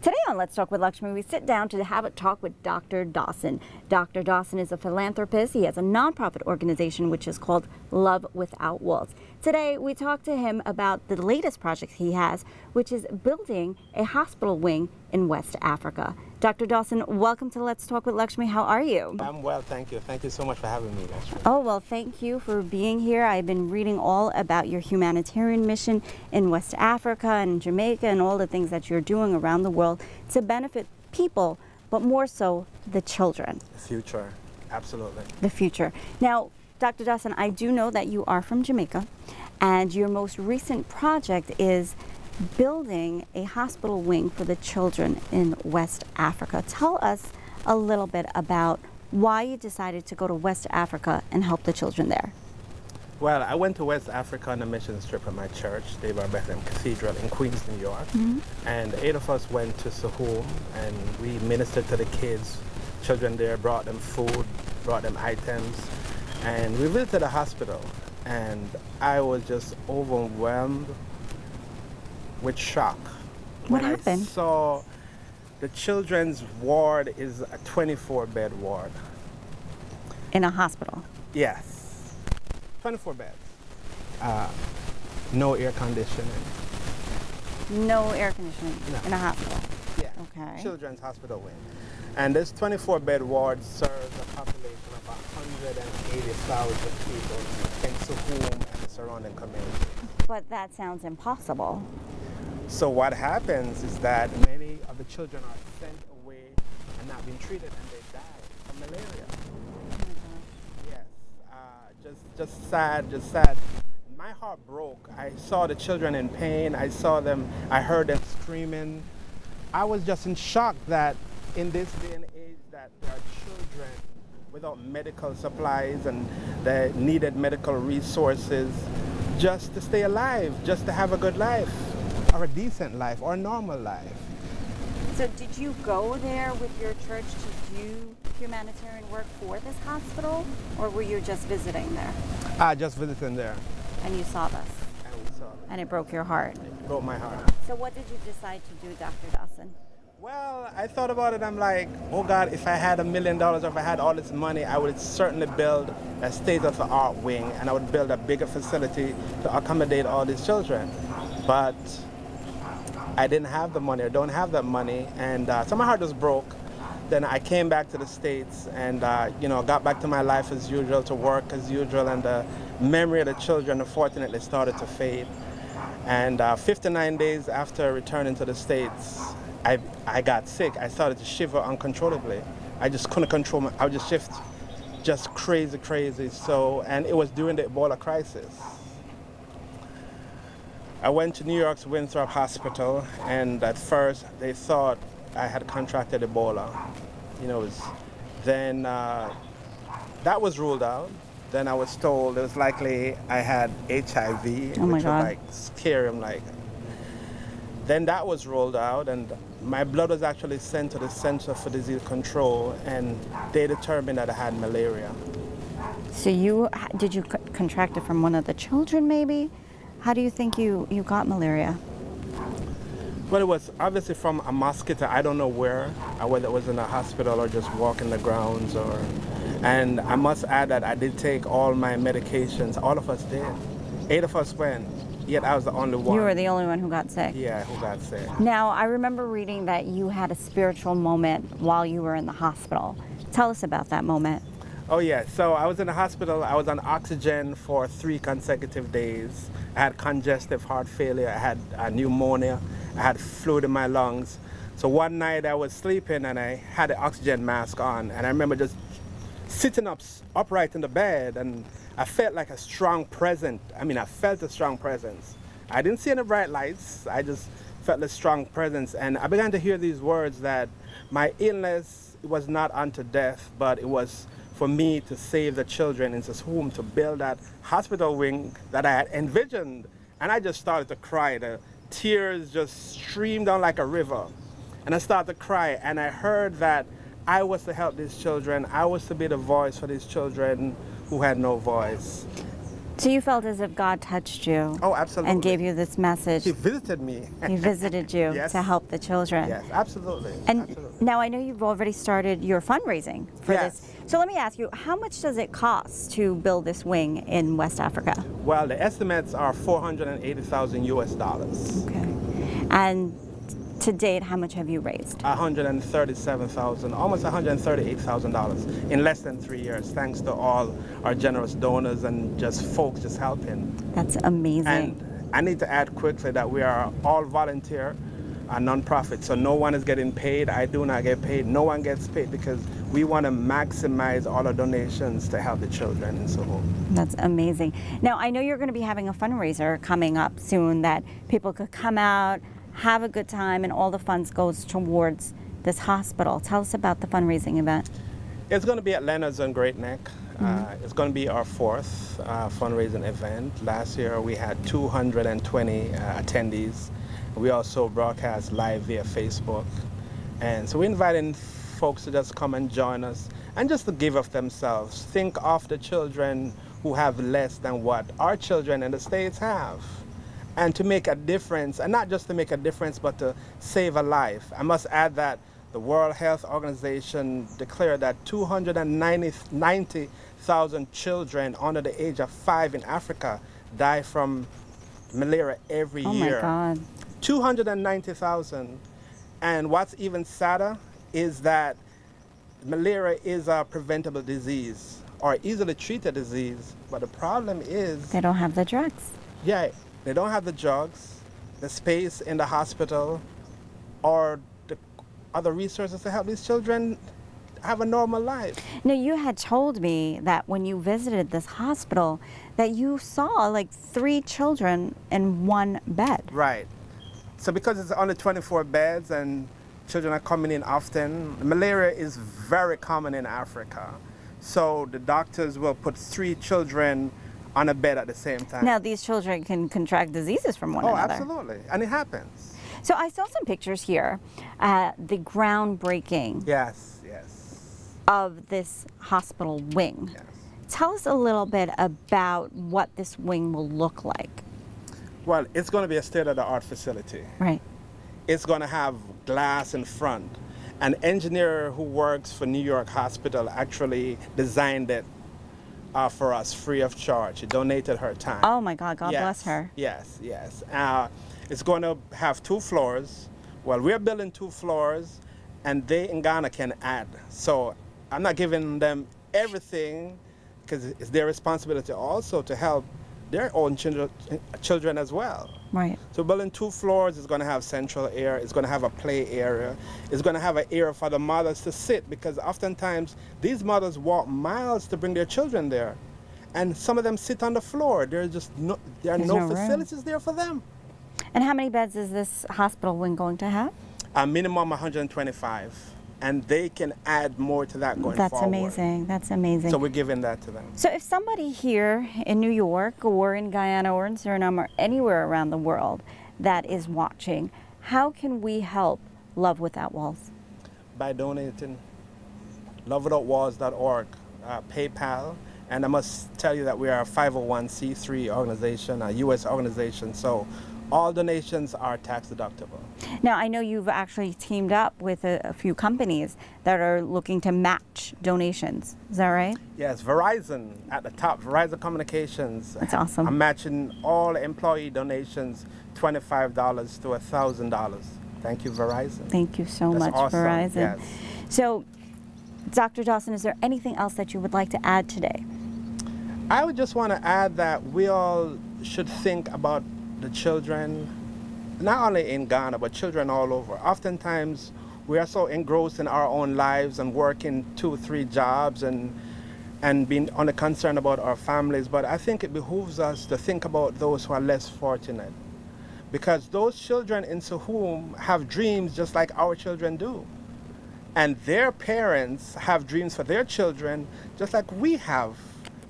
Today on Let's Talk with Lakshmi, we sit down to have a talk with Dr. Dawson. Dr. Dawson is a philanthropist. He has a nonprofit organization which is called Love Without Walls. Today, we talk to him about the latest project he has, which is building a hospital wing in West Africa. Dr. Dawson, welcome to Let's Talk with Lakshmi. How are you? I'm well, thank you. Thank you so much for having me, Lakshmi. Oh, well, thank you for being here. I've been reading all about your humanitarian mission in West Africa and Jamaica and all the things that you're doing around the world to benefit people, but more so the children. The future, absolutely. The future. Now, Dr. Dawson, I do know that you are from Jamaica, and your most recent project is building a hospital wing for the children in West Africa. Tell us a little bit about why you decided to go to West Africa and help the children there. Well, I went to West Africa on a mission trip at my church, David Bethlehem Cathedral in Queens, New York. And 8 of us went to Sahum and we ministered to the kids, children there, brought them food, brought them items. And we visited a hospital and I was just overwhelmed with shock. What happened? I saw the children's ward is a 24-bed ward. In a hospital? Yes, 24 beds. No air conditioning. No air conditioning No. in a hospital? Yeah. Okay. Children's hospital wing. And this 24-bed ward serves a population of 180,000 people in Sahum and the surrounding community. But that sounds impossible. So what happens is that many of the children are sent away and not being treated and they die from malaria. Yes, just sad. My heart broke. I saw the children in pain. I heard them screaming. I was just in shock that in this day and age that there are children without medical supplies and they needed medical resources just to stay alive, just to have a good life, or a decent life, or a normal life. So did you go there with your church to do humanitarian work for this hospital, or were you just visiting there? Just visiting there. And you saw this, And we saw it. and it broke your heart. It broke my heart. So what did you decide to do, Dr. Dawson? Well, I thought about it. I'm like, oh God, if I had $1 million or if I had all this money, I would certainly build a state-of-the-art wing and I would build a bigger facility to accommodate all these children. But I didn't have the money, I don't have that money, and so my heart was broke. Then I came back to the States and got back to my life as usual, to work as usual, and the memory of the children unfortunately started to fade. And 59 days after returning to the States, I got sick. I started to shiver uncontrollably. I just couldn't control I would just shift, just crazy. So, and it was during the Ebola crisis. I went to New York's Winthrop Hospital, and at first they thought I had contracted Ebola. Then that was ruled out. Then I was told it was likely I had HIV, Oh my which God. was like scary. I'm like, then that was ruled out, and my blood was actually sent to the Center for Disease Control, and they determined that I had malaria. So did you contract it from one of the children maybe? How do you think you got malaria? Well, it was obviously from a mosquito. I don't know whether it was in a hospital or just walking the grounds. And I must add that I did take all my medications. All of us did. 8 of us went, yet I was the only one. You were the only one who got sick. Yeah, who got sick. Now, I remember reading that you had a spiritual moment while you were in the hospital. Tell us about that moment. Oh yeah, so I was in the hospital. I was on oxygen for 3 consecutive days. I had congestive heart failure, I had pneumonia, I had fluid in my lungs. So one night I was sleeping and I had an oxygen mask on, and I remember just sitting upright in the bed, and I felt like a strong presence. I felt a strong presence. I didn't see any bright lights, I just felt a strong presence, and I began to hear these words that my illness was not unto death, but it was for me to save the children in this home, to build that hospital wing that I had envisioned. And I just started to cry. The tears just streamed down like a river. And I started to cry, and I heard that I was to help these children. I was to be the voice for these children who had no voice. So you felt as if God touched you. Oh, absolutely. And gave you this message. He visited me. He visited you Yes. to help the children. Yes, absolutely. And absolutely. now I know you've already started your fundraising for Yes. this. So let me ask you, how much does it cost to build this wing in West Africa? Well, the estimates are $480,000 US. Okay. And to date, how much have you raised? $137,000, almost $138,000 in less than 3 years, thanks to all our generous donors and just folks just helping. That's amazing. And I need to add quickly that we are all volunteer, a nonprofit, so no one is getting paid. I do not get paid. No one gets paid because we want to maximize all our donations to help the children in Soho. That's amazing. Now, I know you're going to be having a fundraiser coming up soon that people could come out, have a good time, and all the funds goes towards this hospital. Tell us about the fundraising event. It's going to be at Leonard's on Great Neck. It's going to be our fourth fundraising event. Last year we had 220 attendees. We also broadcast live via Facebook. And so we're inviting folks to just come and join us and just to give of themselves. Think of the children who have less than what our children in the States have. And to make a difference, and not just to make a difference, but to save a life. I must add that the World Health Organization declared that 290,000 children under the age of 5 in Africa die from malaria every year. Oh my God. 290,000. And what's even sadder is that malaria is a preventable disease or easily treated disease. But the problem is They don't have the drugs. yeah, they don't have the drugs, the space in the hospital, or the other resources to help these children have a normal life. Now, you had told me that when you visited this hospital that you saw like 3 children in one bed. Right. So because it's only 24 beds and children are coming in often, malaria is very common in Africa. So the doctors will put 3 children on a bed at the same time. Now, these children can contract diseases from one Oh, another. absolutely. And it happens. So I saw some pictures here, the groundbreaking Yes. of this hospital wing. Yes. Tell us a little bit about what this wing will look like. Well, it's going to be a state-of-the-art facility. Right. It's going to have glass in front. An engineer who works for New York Hospital actually designed it for us free of charge. She donated her time. Oh my God, God bless her. Yes. It's going to have 2 floors. Well, we're building 2 floors, and they in Ghana can add. So I'm not giving them everything because it's their responsibility also to help their own children as well. Right. So building 2 floors is going to have central air. It's going to have a play area. It's going to have an area for the mothers to sit because oftentimes these mothers walk miles to bring their children there, and some of them sit on the floor. There are no room. facilities there for them. And how many beds is this hospital wing going to have? A minimum 125, and they can add more to that going That's forward. amazing. That's amazing. So we're giving that to them. So if somebody here in New York or in Guyana or in Suriname or anywhere around the world that is watching, how can we help Love Without Walls? By donating. lovewithoutwalls.org, PayPal, and I must tell you that we are a 501c3 organization, a U.S. organization, so all donations are tax deductible. Now, I know you've actually teamed up with a few companies that are looking to match donations. Is that right? Yes, Verizon at the top, Verizon Communications. That's awesome. I'm matching all employee donations $25 to $1,000. Thank you, Verizon. Thank you so That's much, awesome. Verizon. Yes. So, Dr. Dawson, is there anything else that you would like to add today? I would just want to add that we all should think about the children, not only in Ghana, but children all over. Oftentimes, we are so engrossed in our own lives and working 2 or 3 jobs and being only concerned about our families. But I think it behooves us to think about those who are less fortunate, because those children in Suhum have dreams just like our children do. And their parents have dreams for their children just like we have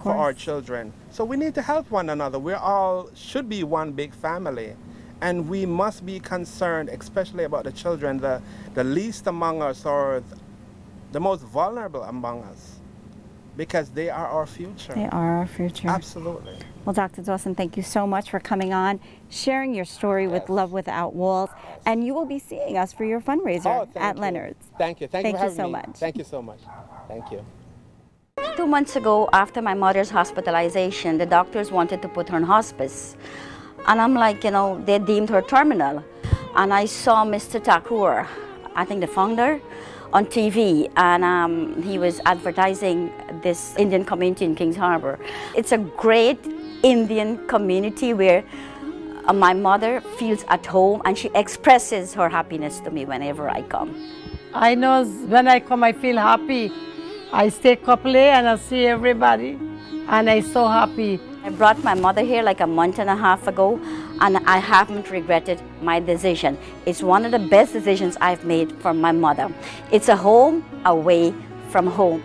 for our children. So we need to help one another. We all should be one big family. And we must be concerned, especially about the children, the least among us or the most vulnerable among us, because they are our future. They are our future. Absolutely. Well, Dr. Dawson, thank you so much for coming on, sharing your story with Love Without Walls, and you will be seeing us for your fundraiser at Leonard's. Thank you. Thank you for having so me. much. Thank you so much. Thank you. 2 months ago, after my mother's hospitalization, the doctors wanted to put her in hospice. And I'm like, you know, they deemed her terminal. And I saw Mr. Thakur, I think the founder, on TV, and he was advertising this Indian community in Kings Harbor. It's a great Indian community where my mother feels at home, and she expresses her happiness to me whenever I come. I know when I come, I feel happy. I stay a couple days and I see everybody, and I'm so happy. I brought my mother here like a month and a half ago, and I haven't regretted my decision. It's one of the best decisions I've made for my mother. It's a home away from home.